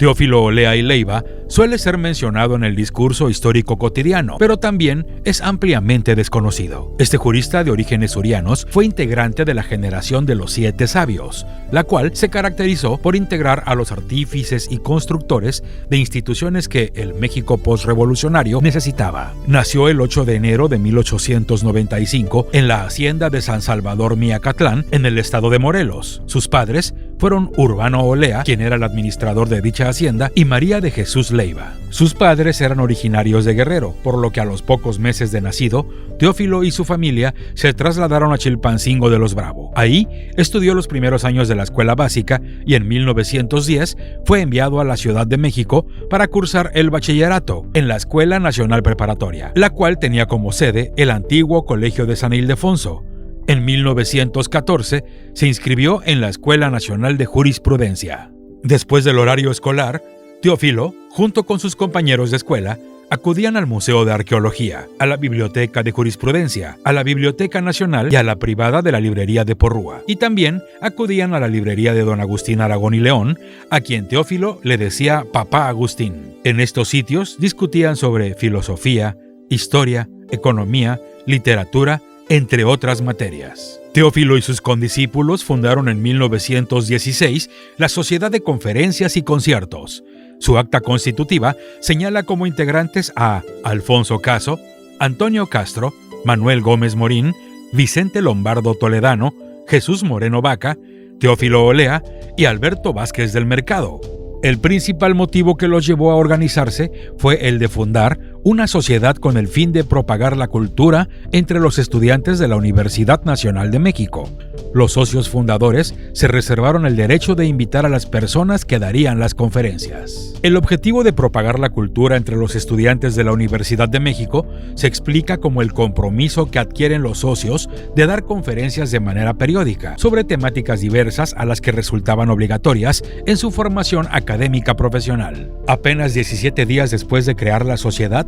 Teófilo Olea y Leiva suele ser mencionado en el discurso histórico cotidiano, pero también es ampliamente desconocido. Este jurista de orígenes surianos fue integrante de la generación de los 7 sabios, la cual se caracterizó por integrar a los artífices y constructores de instituciones que el México postrevolucionario necesitaba. Nació el 8 de enero de 1895 en la hacienda de San Salvador Miacatlán, en el estado de Morelos. Sus padres fueron Urbano Olea, quien era el administrador de dicha hacienda, y María de Jesús Leiva. Sus padres eran originarios de Guerrero, por lo que a los pocos meses de nacido, Teófilo y su familia se trasladaron a Chilpancingo de los Bravo. Ahí estudió los primeros años de la escuela básica y en 1910 fue enviado a la Ciudad de México para cursar el bachillerato en la Escuela Nacional Preparatoria, la cual tenía como sede el antiguo Colegio de San Ildefonso. En 1914 se inscribió en la Escuela Nacional de Jurisprudencia. Después del horario escolar, Teófilo, junto con sus compañeros de escuela, acudían al Museo de Arqueología, a la Biblioteca de Jurisprudencia, a la Biblioteca Nacional y a la privada de la Librería de Porrúa. Y también acudían a la librería de don Agustín Aragón y León, a quien Teófilo le decía Papá Agustín. En estos sitios discutían sobre filosofía, historia, economía, literatura, entre otras materias. Teófilo y sus condiscípulos fundaron en 1916 la Sociedad de Conferencias y Conciertos. Su acta constitutiva señala como integrantes a Alfonso Caso, Antonio Castro, Manuel Gómez Morín, Vicente Lombardo Toledano, Jesús Moreno Vaca, Teófilo Olea y Alberto Vázquez del Mercado. El principal motivo que los llevó a organizarse fue el de fundar una sociedad con el fin de propagar la cultura entre los estudiantes de la Universidad Nacional de México. Los socios fundadores se reservaron el derecho de invitar a las personas que darían las conferencias. El objetivo de propagar la cultura entre los estudiantes de la Universidad de México se explica como el compromiso que adquieren los socios de dar conferencias de manera periódica sobre temáticas diversas a las que resultaban obligatorias en su formación académica profesional. Apenas 17 días después de crear la sociedad,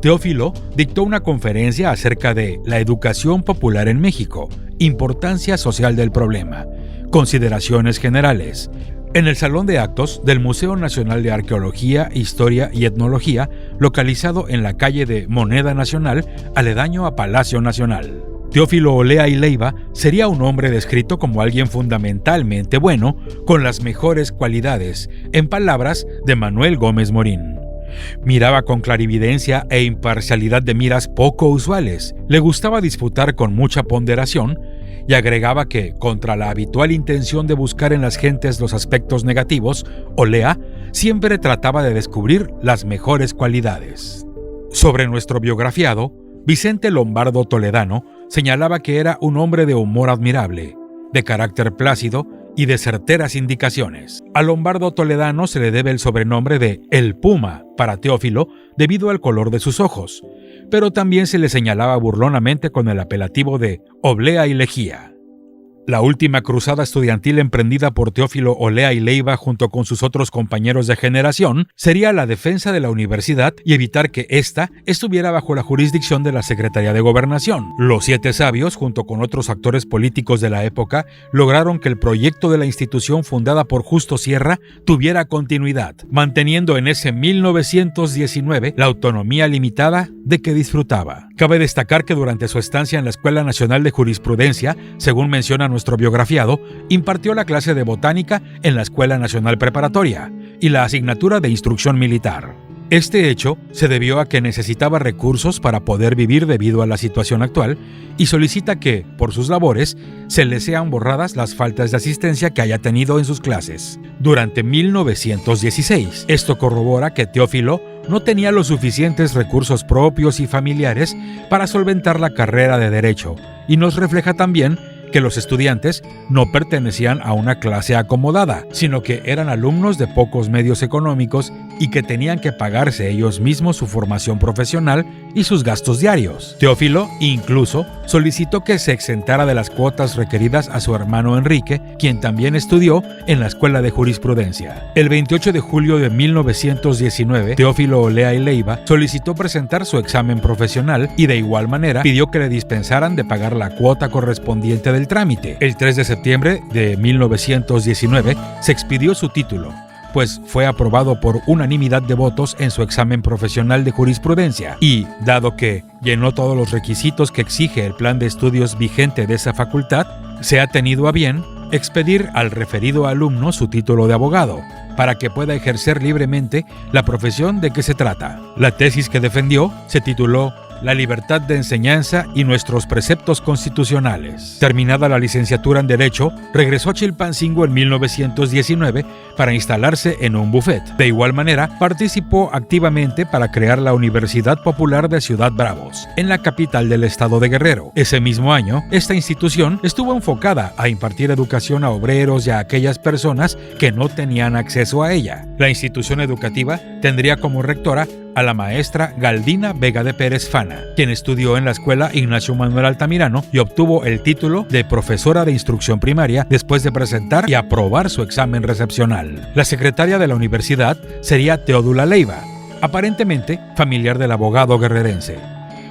Teófilo dictó una conferencia acerca de la educación popular en México, importancia social del problema, consideraciones generales, en el Salón de Actos del Museo Nacional de Arqueología, Historia y Etnología, localizado en la calle de Moneda Nacional, aledaño a Palacio Nacional. Teófilo Olea y Leiva sería un hombre descrito como alguien fundamentalmente bueno, con las mejores cualidades, en palabras de Manuel Gómez Morín. Miraba con clarividencia e imparcialidad de miras poco usuales, le gustaba disputar con mucha ponderación y agregaba que, contra la habitual intención de buscar en las gentes los aspectos negativos, Olea siempre trataba de descubrir las mejores cualidades. Sobre nuestro biografiado, Vicente Lombardo Toledano señalaba que era un hombre de humor admirable, de carácter plácido y de certeras indicaciones. A Lombardo Toledano se le debe el sobrenombre de El Puma para Teófilo debido al color de sus ojos, pero también se le señalaba burlonamente con el apelativo de Oblea y Lejía. La última cruzada estudiantil emprendida por Teófilo Olea y Leiva junto con sus otros compañeros de generación sería la defensa de la universidad y evitar que ésta estuviera bajo la jurisdicción de la Secretaría de Gobernación. Los 7 sabios, junto con otros actores políticos de la época, lograron que el proyecto de la institución fundada por Justo Sierra tuviera continuidad, manteniendo en ese 1919 la autonomía limitada de que disfrutaba. Cabe destacar que durante su estancia en la Escuela Nacional de Jurisprudencia, según menciona nuestro biografiado, impartió la clase de botánica en la Escuela Nacional Preparatoria y la asignatura de instrucción militar. Este hecho se debió a que necesitaba recursos para poder vivir debido a la situación actual y solicita que, por sus labores, se le sean borradas las faltas de asistencia que haya tenido en sus clases. Durante 1916, esto corrobora que Teófilo no tenía los suficientes recursos propios y familiares para solventar la carrera de Derecho, y nos refleja también que los estudiantes no pertenecían a una clase acomodada, sino que eran alumnos de pocos medios económicos y que tenían que pagarse ellos mismos su formación profesional y sus gastos diarios. Teófilo incluso solicitó que se exentara de las cuotas requeridas a su hermano Enrique, quien también estudió en la Escuela de Jurisprudencia. El 28 de julio de 1919, Teófilo Olea y Leiva solicitó presentar su examen profesional y de igual manera pidió que le dispensaran de pagar la cuota correspondiente del trámite. El 3 de septiembre de 1919 se expidió su título, pues fue aprobado por unanimidad de votos en su examen profesional de jurisprudencia y, dado que llenó todos los requisitos que exige el plan de estudios vigente de esa facultad, se ha tenido a bien expedir al referido alumno su título de abogado, para que pueda ejercer libremente la profesión de que se trata. La tesis que defendió se tituló La libertad de enseñanza y nuestros preceptos constitucionales. Terminada la licenciatura en Derecho, regresó a Chilpancingo en 1919 para instalarse en un bufet. De igual manera, participó activamente para crear la Universidad Popular de Ciudad Bravos, en la capital del estado de Guerrero. Ese mismo año, esta institución estuvo enfocada a impartir educación a obreros y a aquellas personas que no tenían acceso a ella. La institución educativa tendría como rectora a la maestra Galdina Vega de Pérez Fana, quien estudió en la escuela Ignacio Manuel Altamirano y obtuvo el título de profesora de instrucción primaria después de presentar y aprobar su examen recepcional. La secretaria de la universidad sería Teodula Leiva, aparentemente familiar del abogado guerrerense.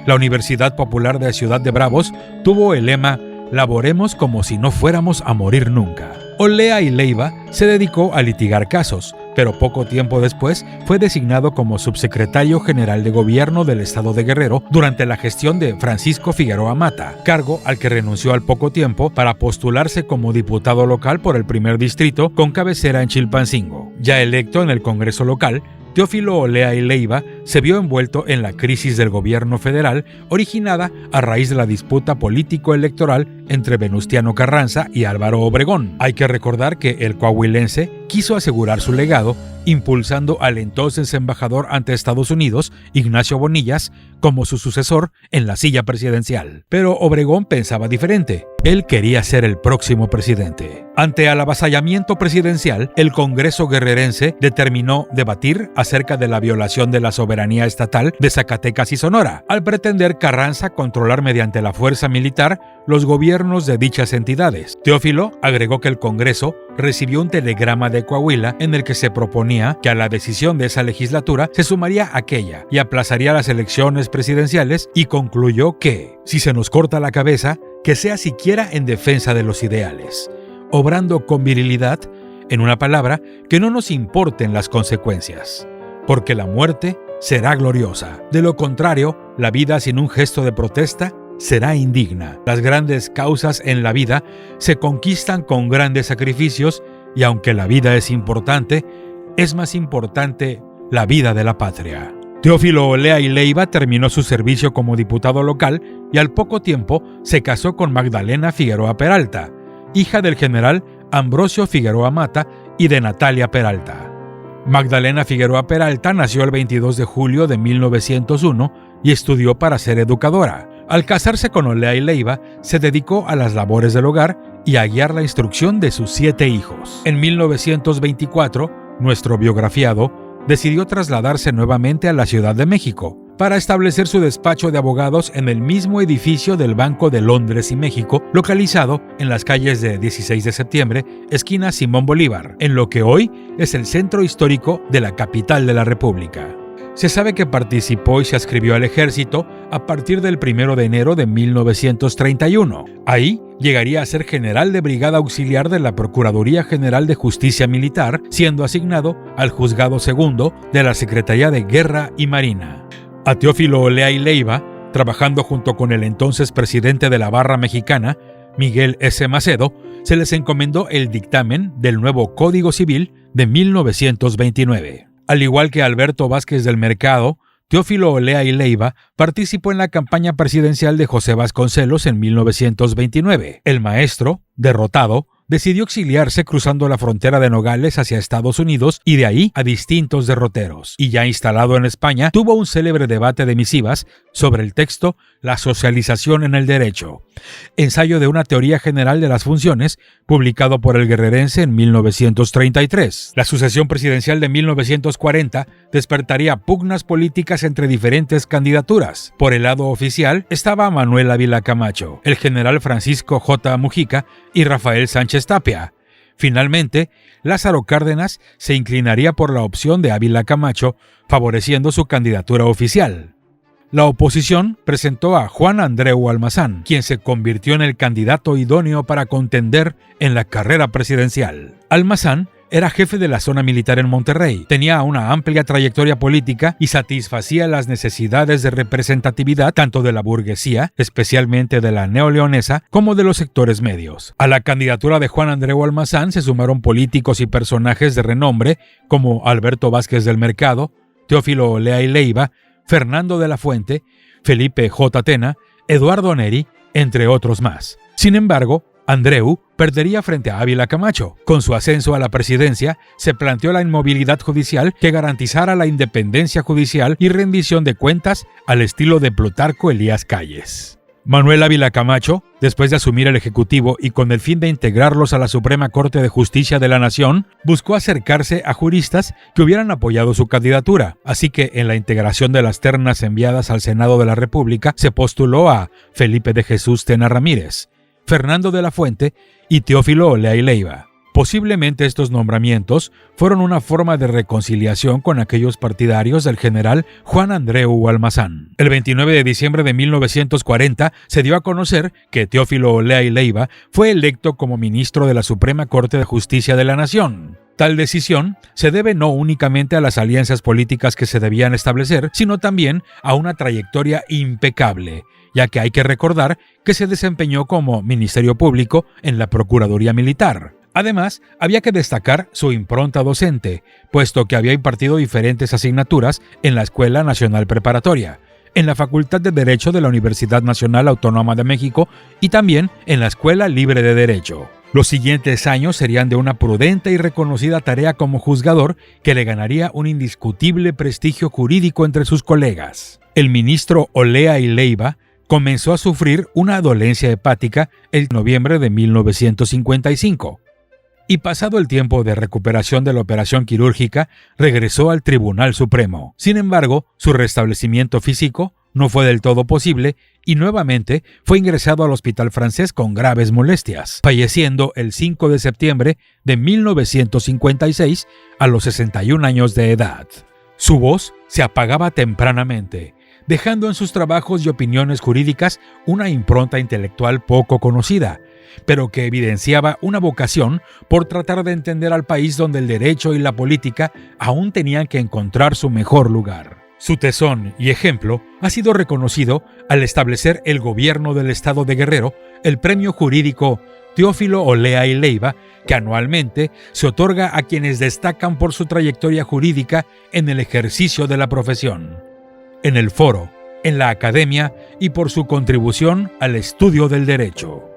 La Universidad Popular de Ciudad de Bravos tuvo el lema «Laboremos como si no fuéramos a morir nunca». Olea y Leiva se dedicó a litigar casos, pero poco tiempo después fue designado como subsecretario general de gobierno del estado de Guerrero durante la gestión de Francisco Figueroa Mata, cargo al que renunció al poco tiempo para postularse como diputado local por el primer distrito con cabecera en Chilpancingo. Ya electo en el Congreso local, Teófilo Olea y Leiva se vio envuelto en la crisis del gobierno federal originada a raíz de la disputa político-electoral entre Venustiano Carranza y Álvaro Obregón. Hay que recordar que el coahuilense quiso asegurar su legado impulsando al entonces embajador ante Estados Unidos, Ignacio Bonillas, como su sucesor en la silla presidencial. Pero Obregón pensaba diferente. Él quería ser el próximo presidente. Ante el avasallamiento presidencial, el Congreso guerrerense determinó debatir acerca de la violación de la soberanía estatal de Zacatecas y Sonora, al pretender Carranza controlar mediante la fuerza militar los gobiernos de dichas entidades. Teófilo agregó que el Congreso recibió un telegrama de Coahuila en el que se proponía que a la decisión de esa legislatura se sumaría aquella y aplazaría las elecciones presidenciales, y concluyó que, si se nos corta la cabeza, que sea siquiera en defensa de los ideales, obrando con virilidad, en una palabra, que no nos importen las consecuencias, porque la muerte será gloriosa. De lo contrario, la vida sin un gesto de protesta será indigna. Las grandes causas en la vida se conquistan con grandes sacrificios, y aunque la vida es importante, es más importante la vida de la patria. Teófilo Olea y Leiva terminó su servicio como diputado local y al poco tiempo se casó con Magdalena Figueroa Peralta, hija del general Ambrosio Figueroa Mata y de Natalia Peralta. Magdalena Figueroa Peralta nació el 22 de julio de 1901 y estudió para ser educadora. Al casarse con Olea y Leiva, se dedicó a las labores del hogar y a guiar la instrucción de sus 7 hijos. En 1924, nuestro biografiado decidió trasladarse nuevamente a la Ciudad de México para establecer su despacho de abogados en el mismo edificio del Banco de Londres y México, localizado en las calles de 16 de septiembre, esquina Simón Bolívar, en lo que hoy es el centro histórico de la capital de la República. Se sabe que participó y se adscribió al ejército a partir del 1 de enero de 1931. Ahí llegaría a ser general de brigada auxiliar de la Procuraduría General de Justicia Militar, siendo asignado al Juzgado II de la Secretaría de Guerra y Marina. A Teófilo Olea y Leiva, trabajando junto con el entonces presidente de la Barra Mexicana, Miguel S. Macedo, se les encomendó el dictamen del nuevo Código Civil de 1929. Al igual que Alberto Vázquez del Mercado, Teófilo Olea y Leiva participó en la campaña presidencial de José Vasconcelos en 1929. El maestro, derrotado, decidió exiliarse cruzando la frontera de Nogales hacia Estados Unidos y de ahí a distintos derroteros. Y ya instalado en España, tuvo un célebre debate de misivas sobre el texto La socialización en el derecho, ensayo de una teoría general de las funciones, publicado por el guerrerense en 1933. La sucesión presidencial de 1940 despertaría pugnas políticas entre diferentes candidaturas. Por el lado oficial estaba Manuel Ávila Camacho, el general Francisco J. Mujica y Rafael Sánchez Tapia. Finalmente, Lázaro Cárdenas se inclinaría por la opción de Ávila Camacho, favoreciendo su candidatura oficial. La oposición presentó a Juan Andreu Almazán, quien se convirtió en el candidato idóneo para contender en la carrera presidencial. Almazán era jefe de la zona militar en Monterrey, tenía una amplia trayectoria política y satisfacía las necesidades de representatividad tanto de la burguesía, especialmente de la neoleonesa, como de los sectores medios. A la candidatura de Juan Andreu Almazán se sumaron políticos y personajes de renombre como Alberto Vázquez del Mercado, Teófilo Olea y Leiva, Fernando de la Fuente, Felipe J. Tena, Eduardo Neri, entre otros más. Sin embargo, Andreu perdería frente a Ávila Camacho. Con su ascenso a la presidencia, se planteó la inmovilidad judicial que garantizara la independencia judicial y rendición de cuentas al estilo de Plutarco Elías Calles. Manuel Ávila Camacho, después de asumir el Ejecutivo y con el fin de integrarlos a la Suprema Corte de Justicia de la Nación, buscó acercarse a juristas que hubieran apoyado su candidatura, así que en la integración de las ternas enviadas al Senado de la República se postuló a Felipe de Jesús Tena Ramírez, Fernando de la Fuente y Teófilo Olea y Leiva. Posiblemente estos nombramientos fueron una forma de reconciliación con aquellos partidarios del general Juan Andreu Almazán. El 29 de diciembre de 1940 se dio a conocer que Teófilo Olea y Leiva fue electo como ministro de la Suprema Corte de Justicia de la Nación. Tal decisión se debe no únicamente a las alianzas políticas que se debían establecer, sino también a una trayectoria impecable, ya que hay que recordar que se desempeñó como Ministerio Público en la Procuraduría Militar. Además, había que destacar su impronta docente, puesto que había impartido diferentes asignaturas en la Escuela Nacional Preparatoria, en la Facultad de Derecho de la Universidad Nacional Autónoma de México y también en la Escuela Libre de Derecho. Los siguientes años serían de una prudente y reconocida tarea como juzgador que le ganaría un indiscutible prestigio jurídico entre sus colegas. El ministro Olea y Leiva comenzó a sufrir una dolencia hepática en noviembre de 1955. Y pasado el tiempo de recuperación de la operación quirúrgica, regresó al Tribunal Supremo. Sin embargo, su restablecimiento físico no fue del todo posible y nuevamente fue ingresado al Hospital Francés con graves molestias, falleciendo el 5 de septiembre de 1956 a los 61 años de edad. Su voz se apagaba tempranamente, dejando en sus trabajos y opiniones jurídicas una impronta intelectual poco conocida, pero que evidenciaba una vocación por tratar de entender al país donde el derecho y la política aún tenían que encontrar su mejor lugar. Su tesón y ejemplo ha sido reconocido al establecer el gobierno del estado de Guerrero el premio jurídico Teófilo Olea y Leiva, que anualmente se otorga a quienes destacan por su trayectoria jurídica en el ejercicio de la profesión, en el foro, en la academia y por su contribución al estudio del derecho.